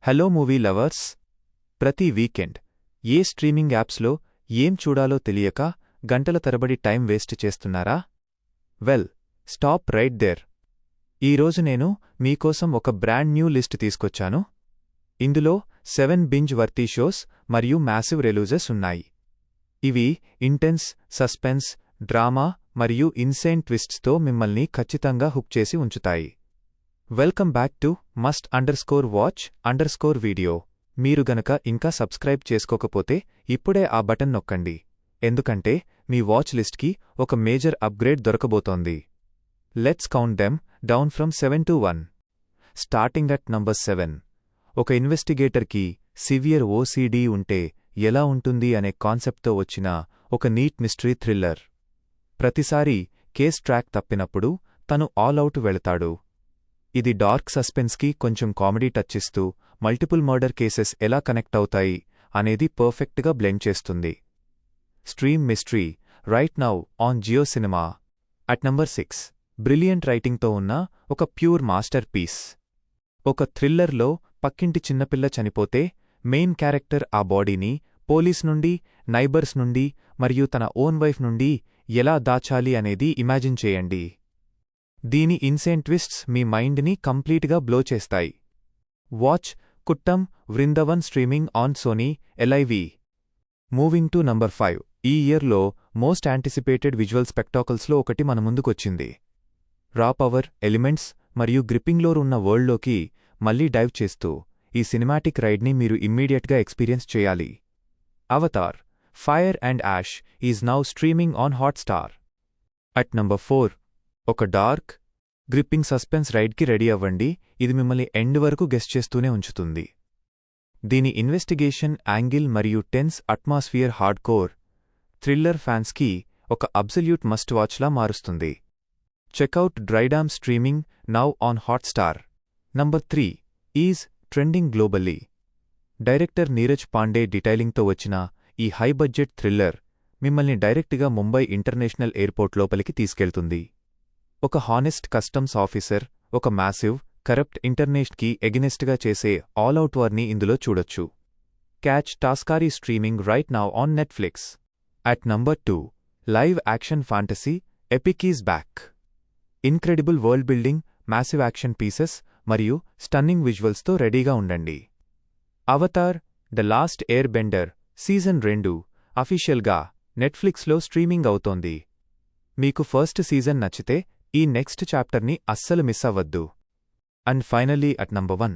Hello movie lovers. ప్రతి weekend ఏ streaming యాప్స్లో ఏం చూడాలో తెలియక గంటల తరబడి టైం వేస్ట్ చేస్తున్నారా? Well, stop right there. ఈరోజు నేను మీకోసం ఒక బ్రాండ్ న్యూ లిస్ట్ తీసుకొచ్చాను. ఇందులో 7 బింజ్ వర్తీ షోస్ మరియు మ్యాసివ్ రిలీజెస్ ఉన్నాయి. ఇవి ఇంటెన్స్, సస్పెన్స్, డ్రామా మరియు ఇన్సేన్ ట్విస్ట్స్తో మిమ్మల్ని ఖచ్చితంగా హుక్ చేసి ఉంచుతాయి. Welcome back to must_watch_video. మీరు గనక ఇంకా సబ్స్క్రైబ్ చేసుకోకపోతే ఇప్పుడే ఆ బటన్ నొక్కండి, ఎందుకంటే మీ వాచ్ లిస్ట్కి ఒక మేజర్ అప్గ్రేడ్ దొరకబోతోంది. Let's count them down from 7 to 1. Starting at number 7. ఒక ఇన్వెస్టిగేటర్కి సివియర్ ఓసీడీ ఉంటే ఎలా ఉంటుంది అనే కాన్సెప్ట్తో వచ్చిన ఒక నీట్ మిస్టరీ థ్రిల్లర్. ప్రతిసారీ కేస్ ట్రాక్ తప్పినప్పుడు తను ఆల్అవుట్ వెళతాడు. ఇది డార్క్ సస్పెన్స్కి కొంచెం కామెడీ టచ్ ఇస్తూ మల్టిపుల్ మర్డర్ కేసెస్ ఎలా కనెక్ట్ అవుతాయి అనేది పర్ఫెక్ట్గా బ్లెండ్ చేస్తుంది. Stream mystery right now on Jio Cinema. At number 6. Brilliant రైటింగ్తో ఉన్న ఒక ప్యూర్ మాస్టర్ పీస్. ఒక థ్రిల్లర్లో పక్కింటి చిన్నపిల్ల చనిపోతే మెయిన్ క్యారెక్టర్ ఆ బాడీని పోలీస్ నుండి, నైబర్స్ నుండి మరియు తన ఓన్ వైఫ్ నుండి ఎలా దాచాలి అనేది ఇమాజిన్ చేయండి. దీని ఇన్సేన్ ట్విస్ట్స్ మీ మైండ్ని కంప్లీట్గా బ్లో చేస్తాయి. Watch Kuttam Vrindavan streaming on సోనీ LIV. Moving to number 5. ఈ ఇయర్లో మోస్ట్ యాంటిసిపేటెడ్ విజువల్ స్పెక్టాకల్స్లో ఒకటి మన ముందుకొచ్చింది. రా పవర్, ఎలిమెంట్స్ మరియు గ్రిప్పింగ్లోర్ ఉన్న వరల్డ్లోకి మళ్లీ డైవ్ చేస్తూ ఈ సినిమాటిక్ రైడ్ని మీరు ఇమ్మీడియట్గా ఎక్స్పీరియన్స్ చేయాలి. Avatar fire and ash is now streaming on Hotstar. At number 4. ఒక డార్క్, గ్రిప్పింగ్ సస్పెన్స్ రైడ్కి రెడీ అవ్వండి. ఇది మిమ్మల్ని ఎండ్ వరకు గెస్ చేస్తూనే ఉంచుతుంది. దీని ఇన్వెస్టిగేషన్ యాంగిల్ మరియు టెన్స్ అట్మాస్ఫియర్ హార్డ్కోర్ థ్రిల్లర్ ఫ్యాన్స్కి ఒక అబ్సల్యూట్ మస్ట్ వాచ్లా మారుస్తుంది. చెక్అవుట్ డ్రైడామ్ streaming now on Hotstar. Number 3 is trending globally. Director Neeraj Pandey డీటైలింగ్తో వచ్చిన ఈ హై బడ్జెట్ థ్రిల్లర్ మిమ్మల్ని డైరెక్ట్గా ముంబై ఇంటర్నేషనల్ ఎయిర్పోర్ట్ లోపలికి తీసుకెళ్తుంది. ఒక హానెస్ట్ కస్టమ్స్ ఆఫీసర్ ఒక మ్యాసివ్, కరప్ట్ ఇంటర్నేట్కి ఎగెనెస్ట్గా చేసే ఆల్అవుట్ వార్ని ఇందులో చూడొచ్చు. Catch Taskaree streaming right now on Netflix. At number 2. Live action fantasy epic is back. Incredible world building, massive action pieces మరియు స్టన్నింగ్ విజువల్స్తో రెడీగా ఉండండి. Avatar the last air bender season 2 అఫీషియల్గా నెట్ఫ్లిక్స్లో స్ట్రీమింగ్ అవుతోంది. మీకు ఫస్ట్ సీజన్ నచ్చితే ఈ నెక్స్ట్ చాప్టర్ని అస్సలు మిస్ అవ్వద్దు. And finally at number 1.